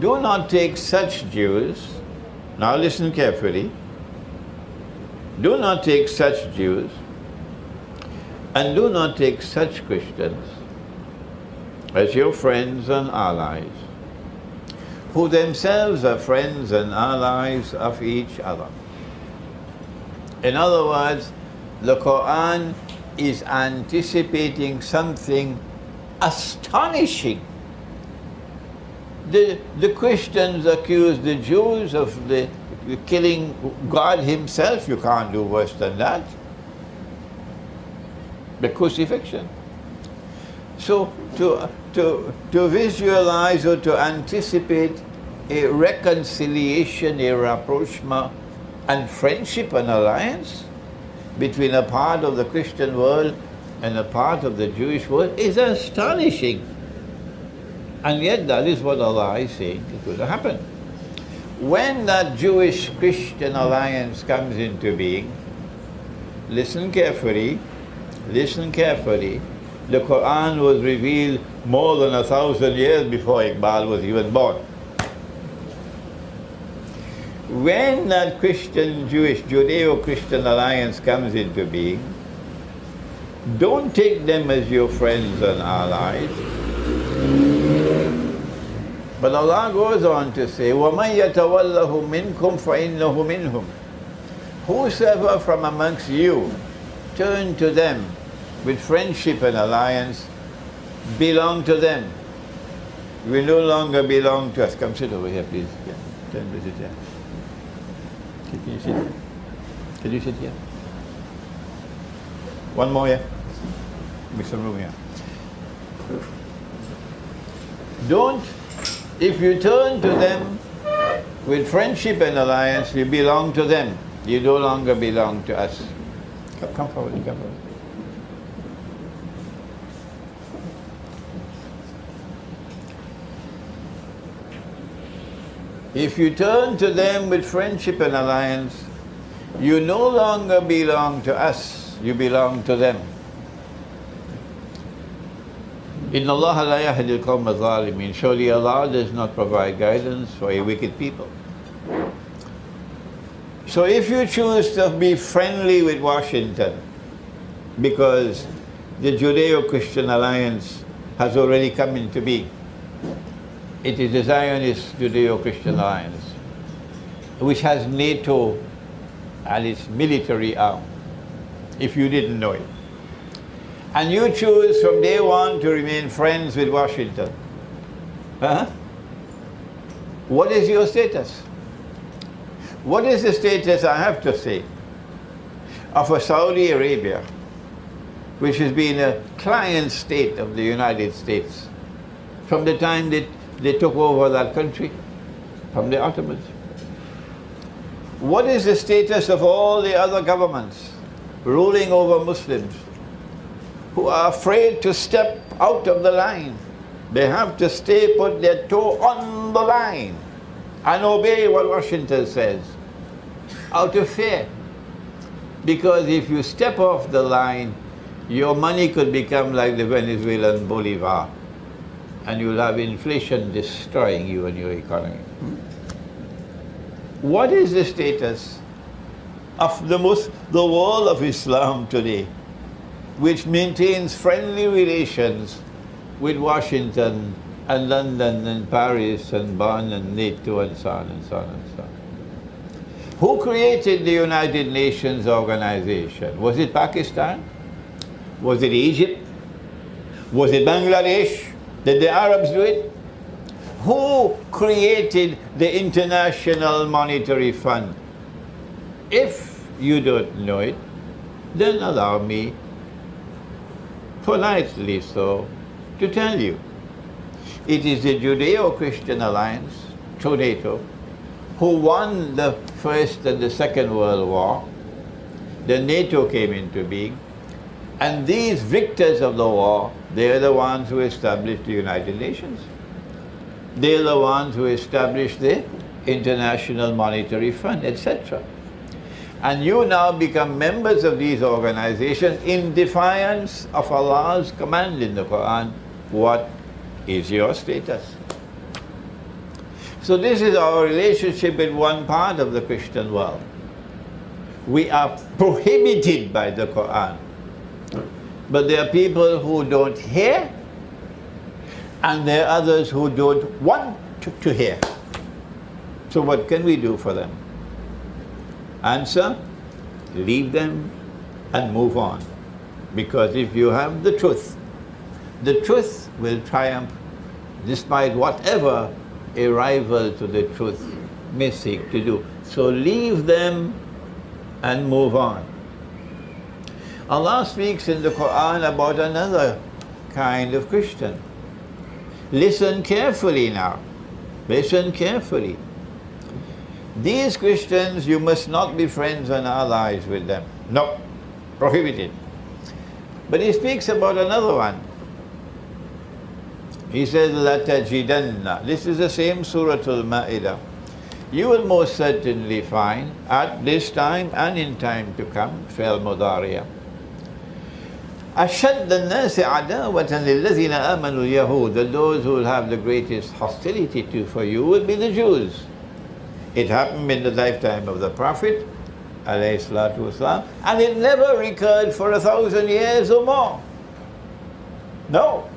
do not take such Jews, now listen carefully, do not take such Jews and do not take such Christians as your friends and allies, who themselves are friends and allies of each other. In other words, the Quran is anticipating something astonishing. The Christians accuse the Jews of the killing God himself. You can't do worse than that. The crucifixion. So to visualize or to anticipate a reconciliation, a rapprochement and friendship and alliance between a part of the Christian world and a part of the Jewish world is astonishing. And yet that is what Allah is saying it will happen. When that Jewish-Christian alliance comes into being, listen carefully, the Quran was revealed more than 1,000 years before Iqbal was even born. When that Christian-Jewish, Judeo-Christian alliance comes into being, don't take them as your friends and allies. But Allah goes on to say, وَمَنْ يَتَوَلَّهُ مِنْكُمْ فَإِنَّهُ مِنْهُمْ. Whosoever from amongst you turn to them with friendship and alliance, belong to them. We no longer belong to us. Come sit over here, please. Yeah. Turn to sit here. Can you sit? Can you sit here? One more here. Make some room here. Don't, if you turn to them with friendship and alliance, you belong to them. You no longer belong to us. Come forward, come forward. If you turn to them with friendship and alliance, you no longer belong to us, you belong to them. Inna Allah la yahdi al-qawma adh-dhalimin. Surely Allah does not provide guidance for a wicked people. So if you choose to be friendly with Washington, because the Judeo-Christian alliance has already come into being, it is the Zionist Judeo-Christian alliance, which has NATO and its military arm, if you didn't know it. And you choose from day one to remain friends with Washington. What is your status? What is the status, I have to say, of a Saudi Arabia, which has been a client state of the United States from the time that they took over that country from the Ottomans? What is the status of all the other governments ruling over Muslims who are afraid to step out of the line? They have to stay, put their toe on the line and obey what Washington says out of fear. Because if you step off the line, your money could become like the Venezuelan Bolivar, and you'll have inflation destroying you and your economy. What is the status of the world of Islam today, which maintains friendly relations with Washington and London and Paris and Bonn and NATO and so on and so on and so on? Who created the United Nations organization? Was it Pakistan? Was it Egypt? Was it Bangladesh? Did the Arabs do it? Who created the International Monetary Fund? If you don't know it, then allow me, politely so, to tell you. It is the Judeo-Christian alliance, through NATO, who won the First and the Second World War. Then NATO came into being. And these victors of the war, they're the ones who established the United Nations. They're the ones who established the International Monetary Fund, etc. And you now become members of these organizations in defiance of Allah's command in the Quran. What is your status? So this is our relationship with one part of the Christian world. We are prohibited by the Quran. But there are people who don't hear, and there are others who don't want to hear. So what can we do for them? Answer, leave them and move on. Because if you have the truth will triumph despite whatever a rival to the truth may seek to do. So leave them and move on. Allah speaks in the Quran about another kind of Christian. Listen carefully now. Listen carefully. These Christians, you must not be friends and allies with them. No, prohibited. But he speaks about another one. He says, لَتَجِدَنَّ. This is the same Surah Al-Ma'idah. You will most certainly find at this time and in time to come, فعل مضارع, أشد الناس عداوة للذين آمنوا اليهود. Those who will have the greatest hostility for you will be the Jews. It happened in the lifetime of the Prophet, alayhi salatu wasalam, and it never recurred for 1,000 years or more. No.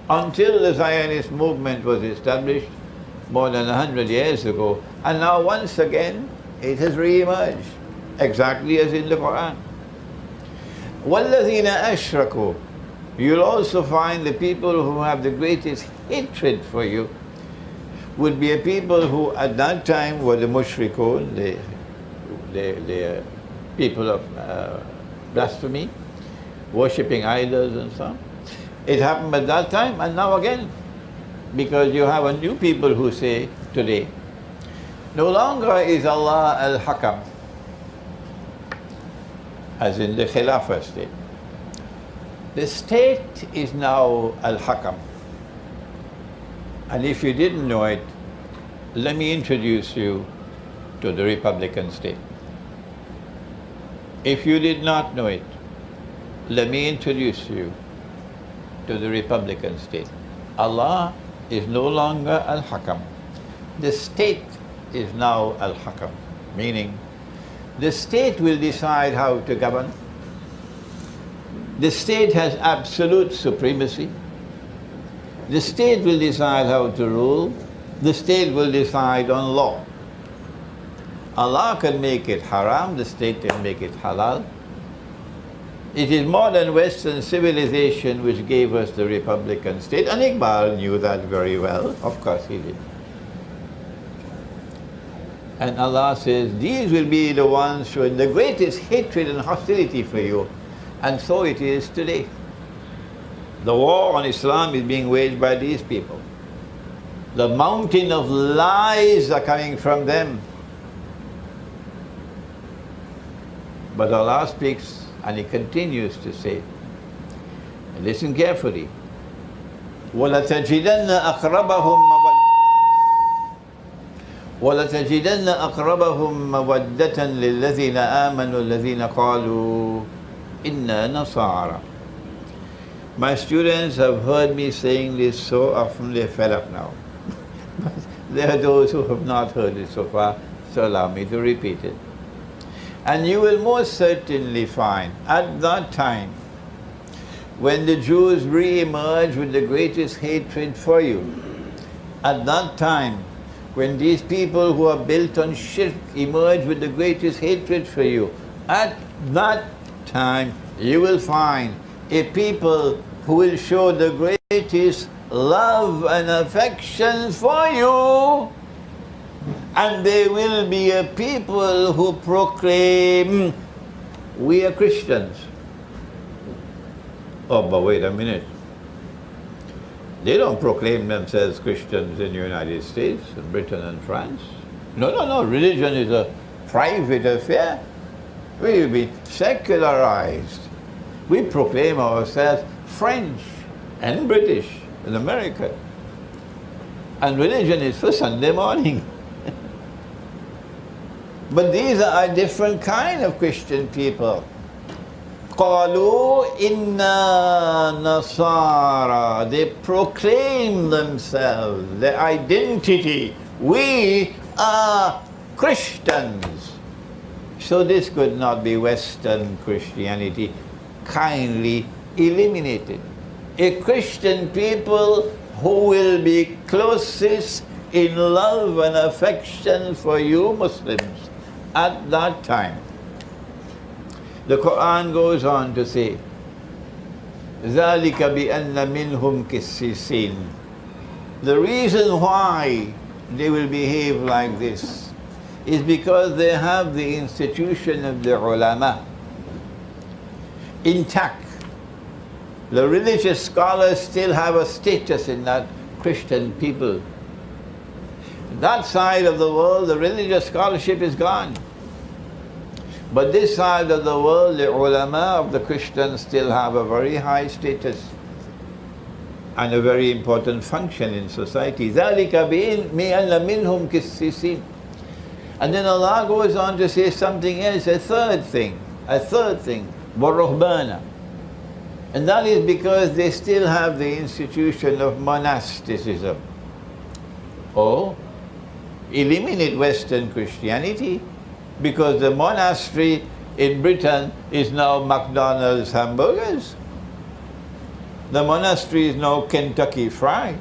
Until the Zionist movement was established more than 100 years ago. And now once again, it has re-emerged, exactly as in the Quran. وَالَّذِينَ أَشْرَكُوا. You'll also find the people who have the greatest hatred for you would be a people who at that time were the mushrikun, the people of blasphemy, worshipping idols and so on. It happened at that time and now again, because you have a new people who say today, no longer is Allah al-Hakam, as in the Khilafah state. The state is now al-Hakam. And if you didn't know it, let me introduce you to the Republican state. If you did not know it, let me introduce you to the Republican state. Allah is no longer al-Hakam. The state is now al-Hakam, meaning the state will decide how to govern. The state has absolute supremacy. The state will decide how to rule. The state will decide on law. Allah can make it haram, the state can make it halal. It is modern Western civilization which gave us the Republican state, and Iqbal knew that very well. Of course he did. And Allah says, these will be the ones showing the greatest hatred and hostility for you. And so it is today. The war on Islam is being waged by these people. The mountain of lies are coming from them. But Allah speaks and He continues to say, and listen carefully, وَلَتَجِدَنَّ أَقْرَبَهُمْ مَوَدَّةً لِلَّذِينَ آمَنُوا الَّذِينَ قَالُوا إِنَّا نَصَارَى. My students have heard me saying this so often they're fed up now. But there are those who have not heard it so far, so allow me to repeat it. And you will most certainly find at that time, when the Jews re-emerge with the greatest hatred for you, at that time, when these people who are built on shirk emerge with the greatest hatred for you, at that time you will find a people who will show the greatest love and affection for you. And they will be a people who proclaim, we are Christians. Oh, but wait a minute. They don't proclaim themselves Christians in the United States, and Britain and France. No. Religion is a private affair. We've been secularized. We proclaim ourselves French and British and American. And religion is for Sunday morning. But these are a different kind of Christian people. قَالُوا إِنَّا نَصَارَى. They proclaim themselves, their identity. We are Christians. So this could not be Western Christianity. Kindly eliminated. A Christian people who will be closest in love and affection for you Muslims at that time. The Quran goes on to say, ذَلِكَ بِأَنَّ مِنْهُمْ كِسِّسِينَ. The reason why they will behave like this is because they have the institution of the ulama intact. The religious scholars still have a status in that Christian people. That side of the world, the religious scholarship is gone. But this side of the world, the ulama of the Christians still have a very high status and a very important function in society. ذَلِكَ بِأَنَّ مِنْهُمْ كِسِّسِينَ. And then Allah goes on to say something else, a third thing, وَالرُّهْبَانَ. And that is because they still have the institution of monasticism. Or eliminate Western Christianity, because the monastery in Britain is now McDonald's hamburgers. The monastery is now Kentucky Fried.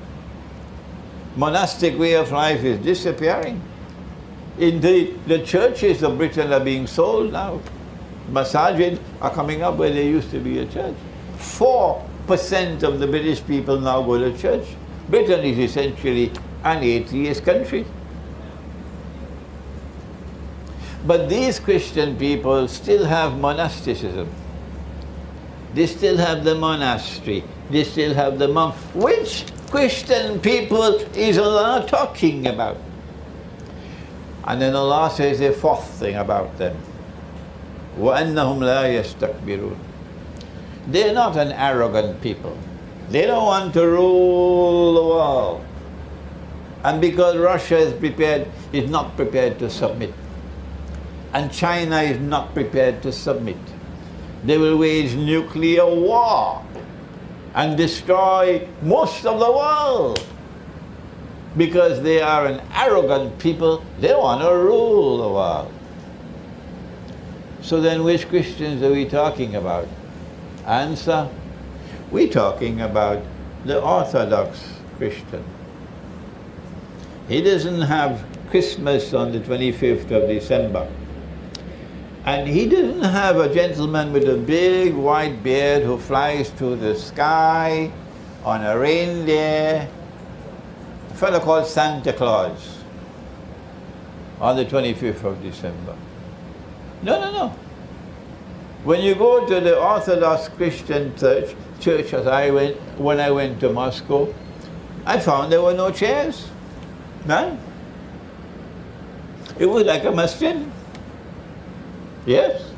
Monastic way of life is disappearing. Indeed, the churches of Britain are being sold now. Masajid are coming up where there used to be a church. 4% of the British people now go to church. Britain is essentially an atheist country. But these Christian people still have monasticism. They still have the monastery. They still have the monk. Which Christian people is Allah talking about? And then Allah says a fourth thing about them. وَأَنَّهُمْ لَا يَسْتَكْبِرُونَ. They're not an arrogant people. They don't want to rule the world. And because Russia is not prepared to submit, and China is not prepared to submit, they will wage nuclear war and destroy most of the world. Because they are an arrogant people, they want to rule the world. So then which Christians are we talking about? Answer, we're talking about the Orthodox Christian. He doesn't have Christmas on the 25th of December. And he doesn't have a gentleman with a big white beard who flies to the sky on a reindeer, a fellow called Santa Claus, on the 25th of December. No. When you go to the Orthodox Christian church as when I went to Moscow, I found there were no chairs. None. It was like a masjid. Yes.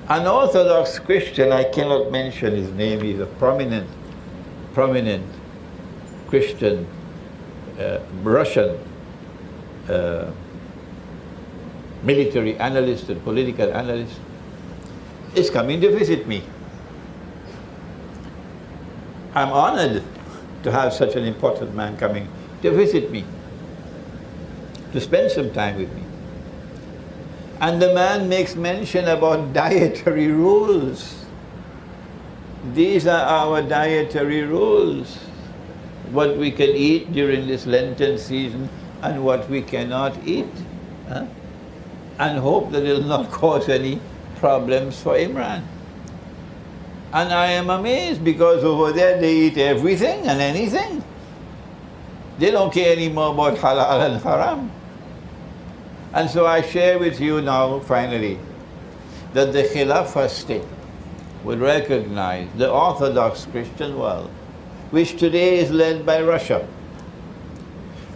An Orthodox Christian, I cannot mention his name, he's a prominent Christian, Russian military analyst and political analyst, is coming to visit me. I'm honored to have such an important man coming to visit me, to spend some time with me. And the man makes mention about dietary rules. These are our dietary rules. What we can eat during this Lenten season and what we cannot eat. And hope that it will not cause any problems for Imran. And I am amazed because over there they eat everything and anything. They don't care anymore about halal and haram. And so I share with you now, finally, that the Khilafah state would recognize the Orthodox Christian world, which today is led by Russia,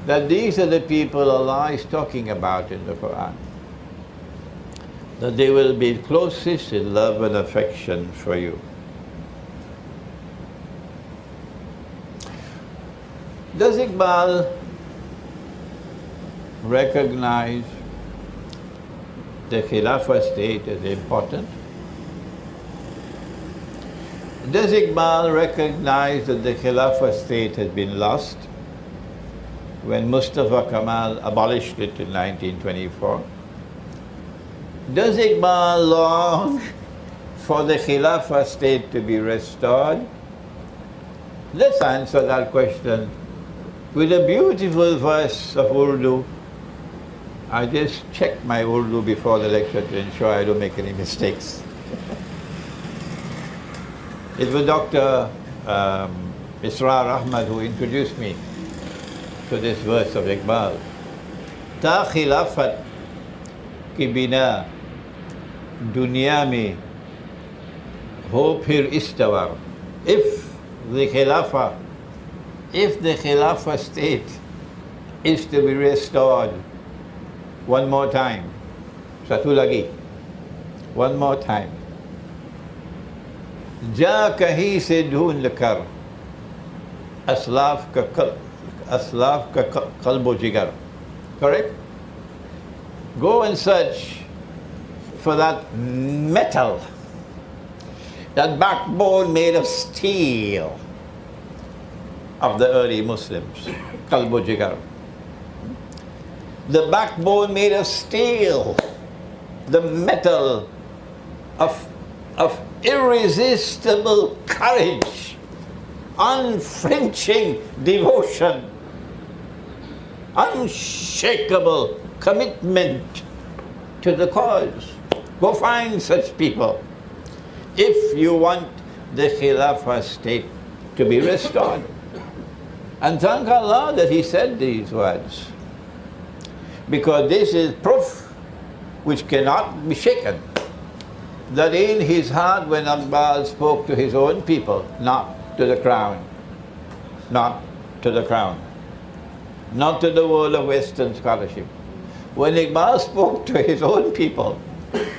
that these are the people Allah is talking about in the Quran, that they will be closest in love and affection for you. Does Iqbal recognize the Khilafah state as important? Does Iqbal recognize that the Khilafah state has been lost? when Mustafa Kemal abolished it in 1924. Does Iqbal long for the Khilafah state to be restored? Let's answer that question with a beautiful verse of Urdu. I just checked my Urdu before the lecture to ensure I don't make any mistakes. It was Dr. Israr Ahmad who introduced me to this verse of Iqbal. Ta khilafat ki bina dunya mein ho phir istawar. If the Khilafah state is to be restored, one more time, Satu lagi, one more time. Ja kahi se dhoond kar, aslaf ka qalbo jigar. Correct? Go and search for that metal, that backbone made of steel of the early Muslims, qalbo jigar. The backbone made of steel, the metal of irresistible courage, unflinching devotion, unshakable commitment to the cause. Go find such people if you want the Khilafah state to be restored. And thank Allah that he said these words, because this is proof which cannot be shaken, that in his heart when Iqbal spoke to his own people, not to the crown, not to the crown, not to the world of Western scholarship. When Iqbal spoke to his own people,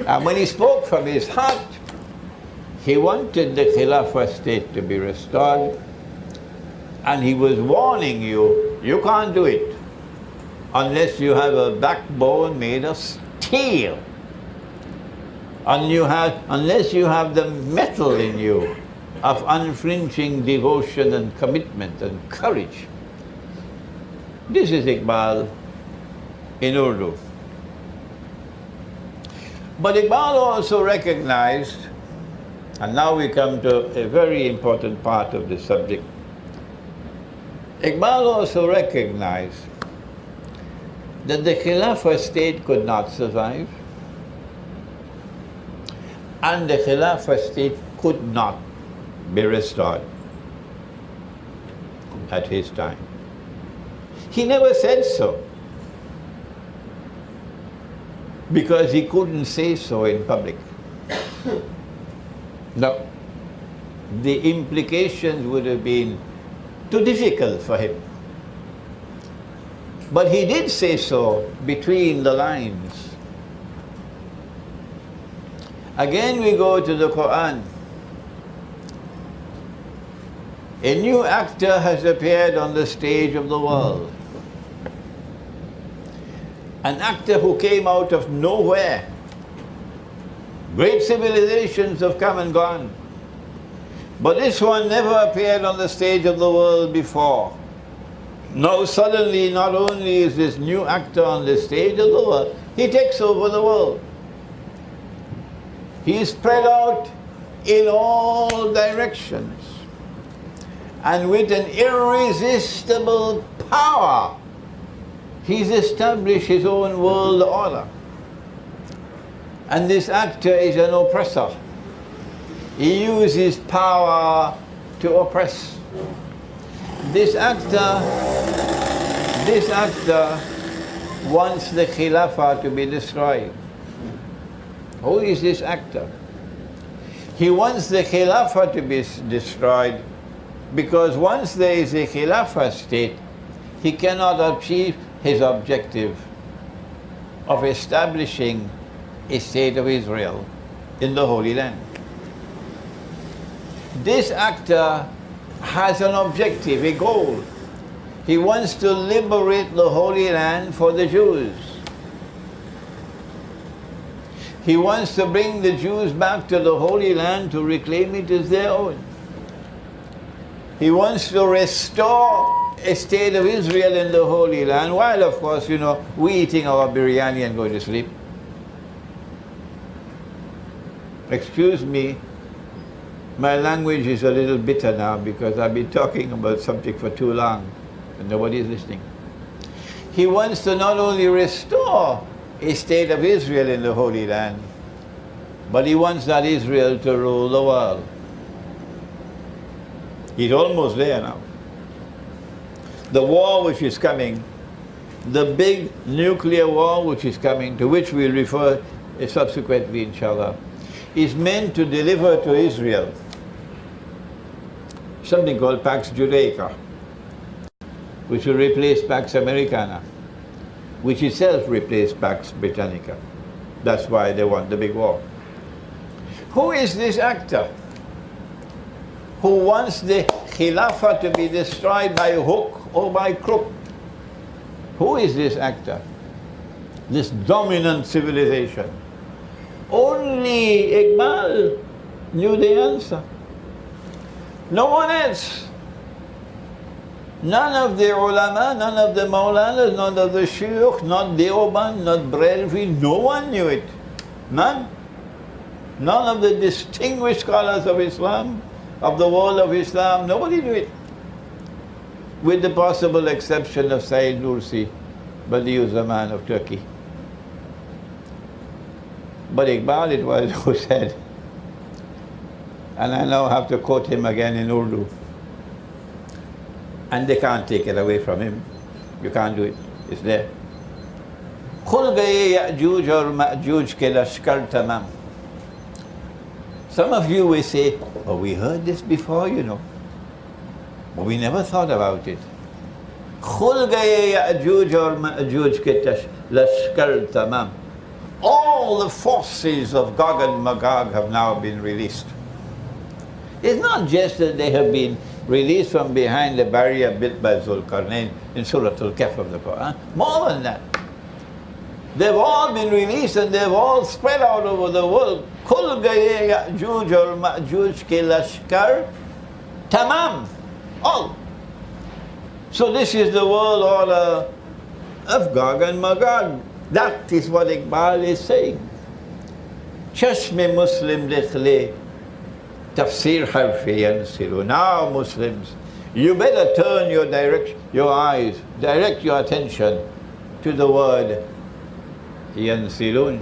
and when he spoke from his heart, he wanted the Khilafah state to be restored, and he was warning you, you can't do it unless you have a backbone made of steel, unless you have the metal in you of unflinching devotion and commitment and courage. This is Iqbal in Urdu. But Iqbal also recognized, and now we come to a very important part of the subject, Iqbal also recognized that the Khilafah state could not survive, and the Khilafah state could not be restored at his time. He never said so, because he couldn't say so in public. No, the implications would have been too difficult for him. But he did say so between the lines. Again we go to the Quran. A new actor has appeared on the stage of the world. An actor who came out of nowhere. Great civilizations have come and gone, but this one never appeared on the stage of the world before. Now suddenly, not only is this new actor on the stage of the world, he takes over the world. He is spread out in all directions, and with an irresistible power, he's established his own world order. And this actor is an oppressor. He uses power to oppress. This actor wants the Khilafah to be destroyed. Who is this actor? He wants the Khilafah to be destroyed because once there is a Khilafah state, he cannot achieve his objective of establishing a state of Israel in the Holy Land. This actor has an objective, a goal. He wants to liberate the Holy Land for the Jews. He wants to bring the Jews back to the Holy Land to reclaim it as their own. He wants to restore a state of Israel in the Holy Land, while of course, you know, we eating our biryani and going to sleep. Excuse me, my language is a little bitter now because I've been talking about something for too long and nobody is listening. He wants to not only restore a state of Israel in the Holy Land, but he wants that Israel to rule the world. He's almost there now. The war which is coming, the big nuclear war which is coming, to which we'll refer subsequently, inshallah, is meant to deliver to Israel something called Pax Judaica, which will replace Pax Americana, which itself replaced Pax Britannica. That's why they want the big war. Who is this actor who wants the Khilafah to be destroyed by hook or by crook? Who is this actor? This dominant civilization? Only Iqbal knew the answer. No one else. None of the ulama, none of the maulanas, none of the shuyukh, not Deoban, not Brelvi, no one knew it. None. None of the distinguished scholars of Islam, of the world of Islam, nobody knew it. With the possible exception of Sayyid Nursi, Badiuzzzaman of Turkey. But Iqbal it was who said, and I now have to quote him again in Urdu, and they can't take it away from him. You can't do it. It's there. खुल गए याजूज और माजूज के लश्कर तमाम. Some of you will say, oh, we heard this before, you know, but we never thought about it. खुल गए याजूज और माजूज के लश्कर तमाम. All the forces of Gog and Magog have now been released. It's not just that they have been released from behind the barrier built by Zulkarnain in Surah Al-Kahf of the Quran. More than that. They've all been released and they've all spread out over the world. Kul gaye Ya'juj or Ma'juj ke lashkar tamam. All. So this is the world order of Gog and Magog. That is what Iqbal is saying. Chashme Muslim dekhle tafsir harfi yansilu. Now Muslims, you better turn your eyes, direct your attention to the word yansilun.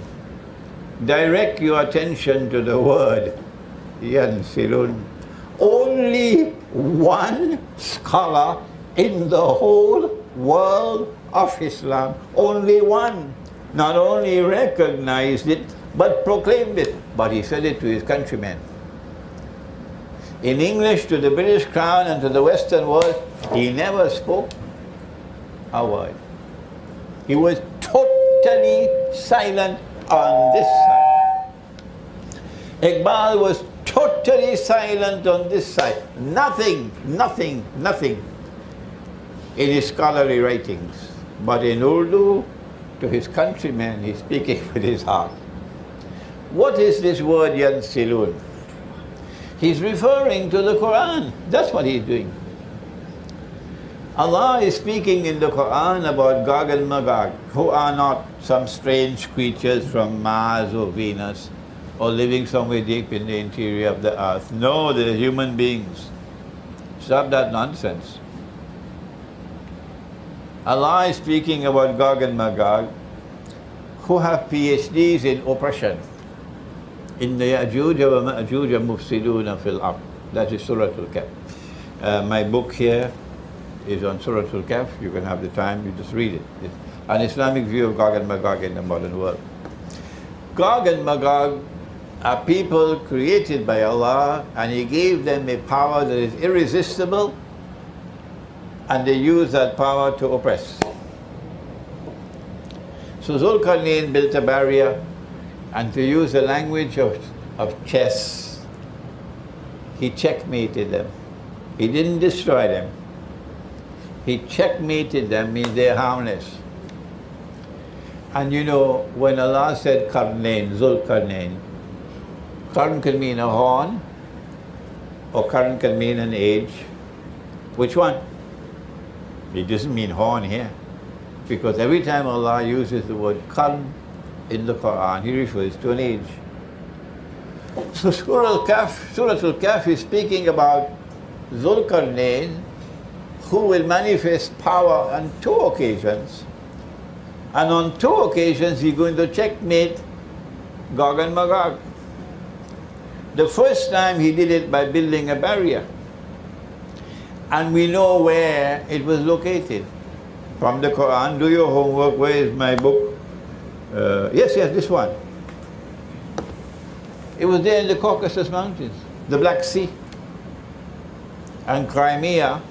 Direct your attention to the word yansilun. Only one scholar in the whole world of Islam, only one, not only recognized it, but proclaimed it. But he said it to his countrymen. In English, to the British Crown and to the Western world, he never spoke a word. He was totally silent on this side. Iqbal was totally silent on this side. Nothing, nothing, nothing in his scholarly writings. But in Urdu, to his countrymen, he's speaking with his heart. What is this word yansilun? He's referring to the Quran. That's what he's doing. Allah is speaking in the Quran about Gog and Magog, who are not some strange creatures from Mars or Venus or living somewhere deep in the interior of the earth. No, they're human beings. Stop that nonsense. Allah is speaking about Gog and Magog, who have PhDs in oppression. In the Ya'juj wa Ma'juj mufsiduna fil ard. That is Surah Al-Kahf. My book here is on Surah Al-Kahf. You can have the time, you just read it. It's an Islamic view of Gog and Magog in the modern world. Gog and Magog are people created by Allah, and He gave them a power that is irresistible, and they use that power to oppress. So Zulkarnain built a barrier, and to use the language of chess, he checkmated them. He didn't destroy them. He checkmated them, means they're harmless. And you know, when Allah said Qarnain, Zulkarnain, Qarn can mean a horn, or Qarn can mean an age. Which one? It doesn't mean horn here. Because every time Allah uses the word qarn in the Quran, He refers to an age. So Surah Al-Kahf is speaking about Zulqarnain, who will manifest power on two occasions. And on two occasions, he's going to checkmate Gog and Magog. The first time he did it by building a barrier. And we know where it was located. From the Quran, do your homework. Where is my book? Yes, this one. It was there in the Caucasus Mountains, the Black Sea. And Crimea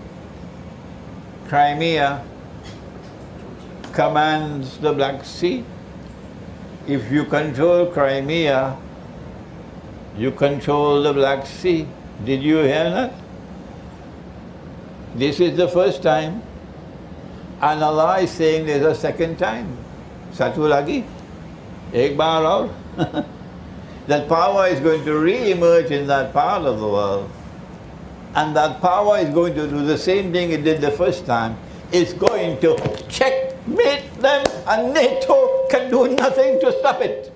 commands the Black Sea. If you control Crimea, you control the Black Sea. Did you hear that? This is the first time. And Allah is saying there's a second time. Satulagi. Ek baar aur. That power is going to re-emerge in that part of the world. And that power is going to do the same thing it did the first time. It's going to checkmate them, and NATO can do nothing to stop it.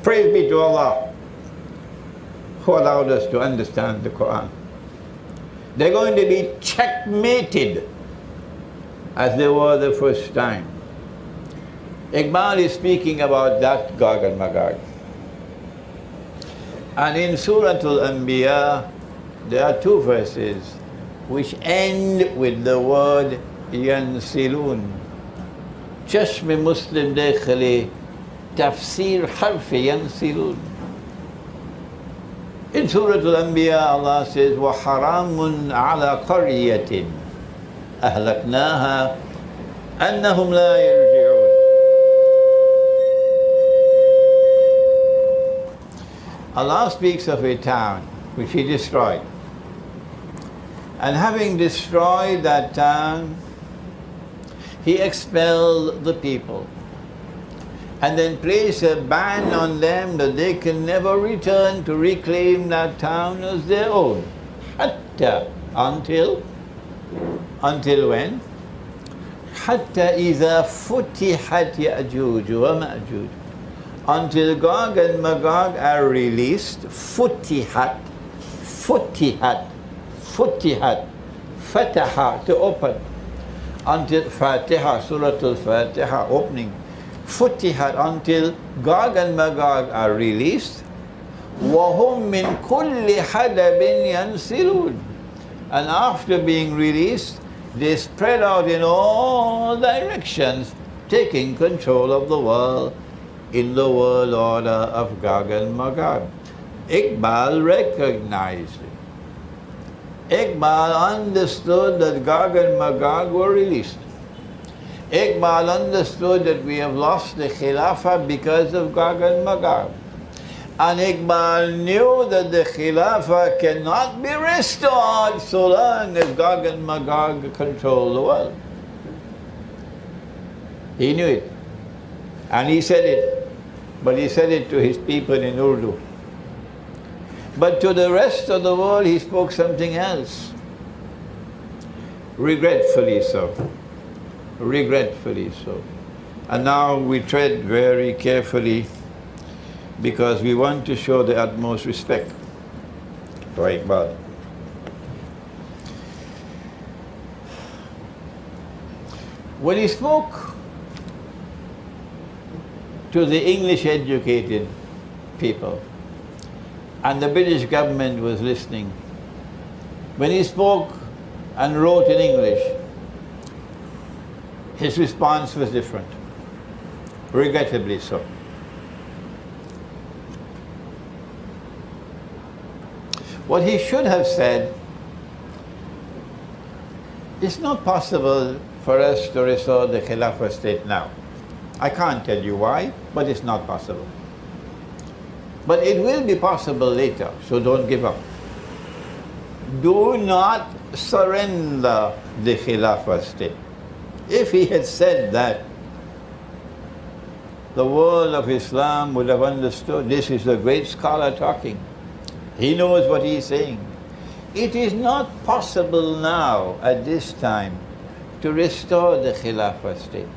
Praise be to Allah, who allowed us to understand the Quran. They're going to be checkmated as they were the first time. Iqbal is speaking about that Gog and Magog. And in Surah Al-Anbiya, there are two verses which end with the word yansilun. Chashme Muslim dekhali tafsir harfi yansilun. In Surah Al-Anbiya, Allah says, وَحَرَامٌ عَلَى قَرْيَةٍ أَهْلَكْنَاهَا أَنَّهُمْ لَا يَرْجِعُونَ. Allah speaks of a town which He destroyed. And having destroyed that town, He expelled the people. And then placed a ban on them that they can never return to reclaim that town as their own. Hatta, until when? Hatta إذا فتحت يأجوج ومأجوج. Until Gog and Magog are released. Futihat, Fataha, to open. Until Fatiha, Surah Al-Fatiha, opening. Futihat, until Gog and Magog are released. وَهُمْ مِنْ كُلِّ حَدَبٍ يَنْسِلُونَ. And after being released, they spread out in all directions, taking control of the world in the world order of Gog and Magog. Iqbal recognized it. Iqbal understood that Gog and Magog were released. Iqbal understood that we have lost the Khilafah because of Gog and Magog. And Iqbal knew that the Khilafah cannot be restored so long as Gog and Magog control the world. He knew it. And he said it. But he said it to his people in Urdu. But to the rest of the world, he spoke something else. Regretfully so. Regretfully so. And now we tread very carefully because we want to show the utmost respect for Iqbal. When he spoke to the English-educated people, and the British government was listening, when he spoke and wrote in English, his response was different, regrettably so. What he should have said, it's not possible for us to restore the Khilafah state now. I can't tell you why, but it's not possible. But it will be possible later, so don't give up. Do not surrender the Khilafah state. If he had said that, the world of Islam would have understood this is a great scholar talking. He knows what he's saying. It is not possible now, at this time, to restore the Khilafah state.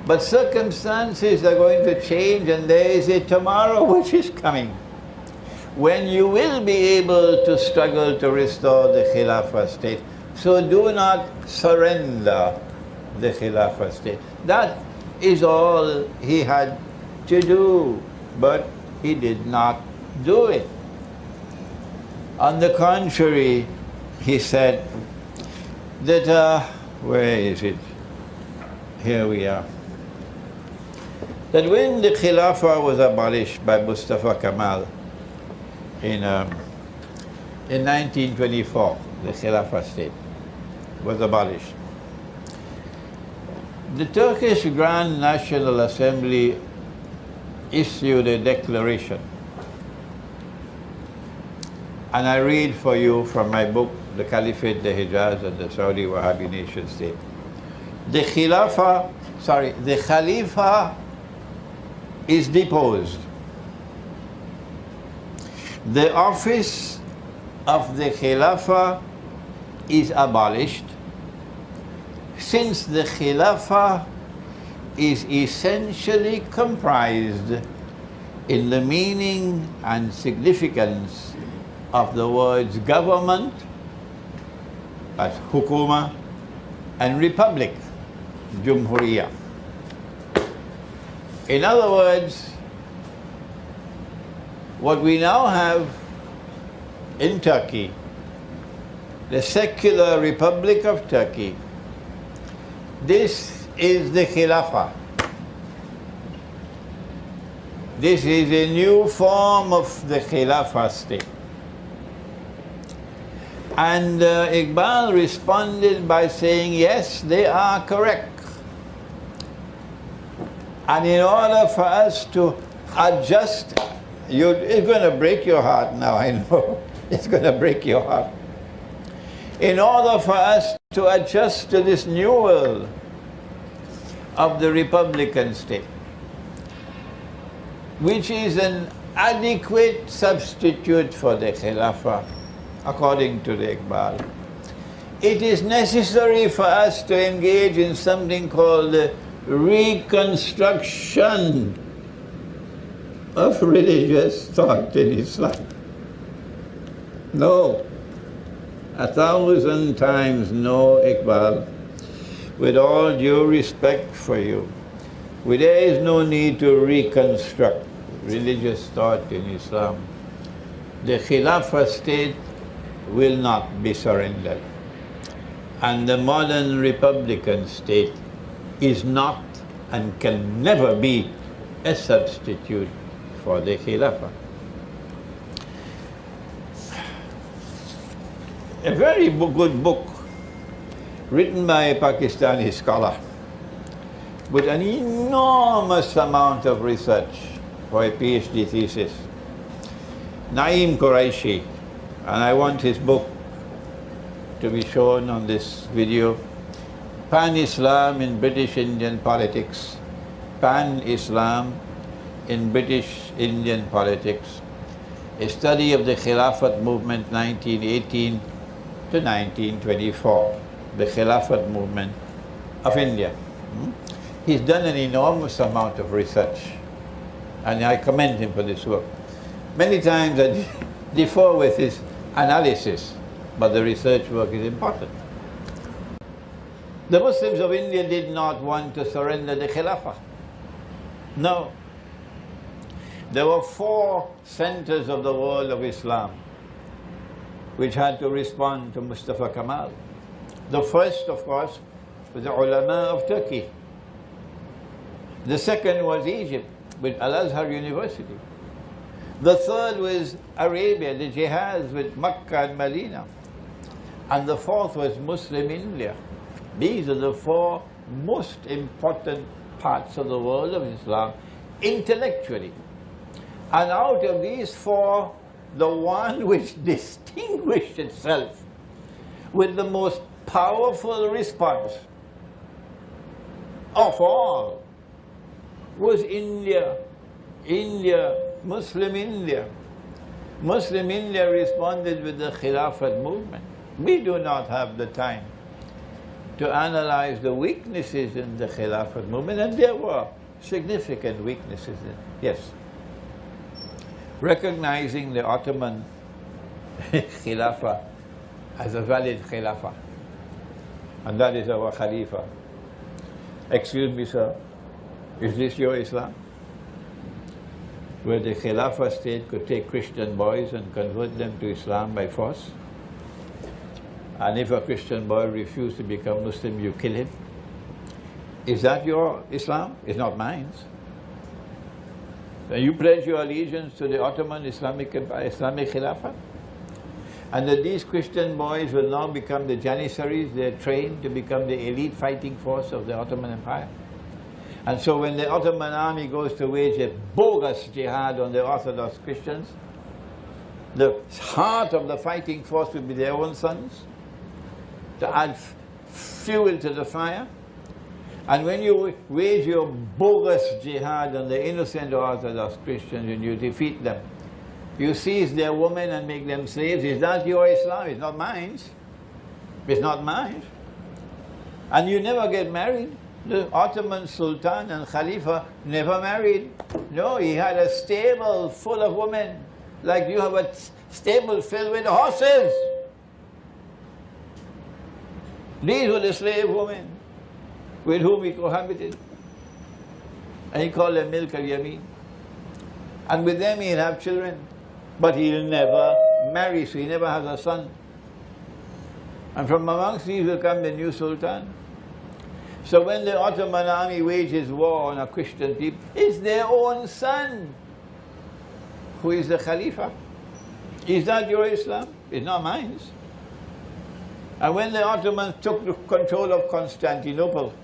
But circumstances are going to change, and there is a tomorrow which is coming, when you will be able to struggle to restore the Khilafah state. So do not surrender the Khilafah state. That is all he had to do, but he did not do it. On the contrary, he said that, where is it? Here we are. That when the Khilafah was abolished by Mustafa Kemal in 1924, the Khilafah state was abolished. The Turkish Grand National Assembly issued a declaration. And I read for you from my book, The Caliphate, the Hijaz, and the Saudi Wahhabi Nation State. The Khalifa is deposed. The office of the Khilafah is abolished, since the Khilafah is essentially comprised in the meaning and significance of the words government, as hukuma, and republic, jumhuriyah. In other words, what we now have in Turkey, the secular Republic of Turkey, this is the Khilafah. This is a new form of the Khilafah state. And Iqbal responded by saying, yes, they are correct. And in order for us to adjust, it's going to break your heart now, I know. It's going to break your heart. In order for us to adjust to this new world of the Republican state, which is an adequate substitute for the Khilafah, according to the Iqbal, it is necessary for us to engage in something called the reconstruction of religious thought in Islam. No. 1,000 times no, Iqbal. With all due respect for you, there is no need to reconstruct religious thought in Islam. The Khilafah state will not be surrendered. And the modern Republican state is not and can never be a substitute for the Khilafah. A very good book written by a Pakistani scholar with an enormous amount of research for a PhD thesis, Naeem Qureshi, and I want his book to be shown on this video, Pan-Islam in British Indian Politics, Pan-Islam in British Indian Politics, a study of the Khilafat movement 1918 to 1924, the Khilafat movement of India. He's done an enormous amount of research, and I commend him for this work. Many times I differ with his analysis, but the research work is important. The Muslims of India did not want to surrender the Khilafah. No. There were 4 centers of the world of Islam which had to respond to Mustafa Kemal. The first, of course, was the ulama of Turkey. The second was Egypt, with Al-Azhar University. The third was Arabia, the jihad with Makkah and Medina. And the fourth was Muslim India. These are the 4 most important parts of the world of Islam, intellectually. And out of these 4, the one which distinguished itself with the most powerful response of all was India, Muslim India. Muslim India responded with the Khilafah movement. We do not have the time to analyze the weaknesses in the Khilafah movement, and there were significant weaknesses. Yes. Recognizing the Ottoman Khilafah as a valid Khilafah, and that is our Khalifa. Excuse me, sir, is this your Islam? Where the Khilafah state could take Christian boys and convert them to Islam by force? And if a Christian boy refused to become Muslim, you kill him? Is that your Islam? It's not mine. You pledge your allegiance to the Ottoman Islamic Khilafah? And that these Christian boys will now become the Janissaries, they're trained to become the elite fighting force of the Ottoman Empire. And so when the Ottoman army goes to wage a bogus jihad on the Orthodox Christians, the heart of the fighting force will be their own sons, to add fuel to the fire. And when you wage your bogus jihad on the innocent Orthodox Christians and you defeat them, you seize their women and make them slaves. Is that your Islam? It's not mine. It's not mine. And you never get married. The Ottoman Sultan and Khalifa never married. No, he had a stable full of women, like you have a stable filled with horses. These were the slave women with whom he cohabited. And he called them Milk al-Yamin. And with them he'll have children. But he'll never marry, so he never has a son. And from amongst these will come the new Sultan. So when the Ottoman army wages war on a Christian people, it's their own son who is the Khalifa. Is that your Islam? It's not mine. And when the Ottomans took control of Constantinople,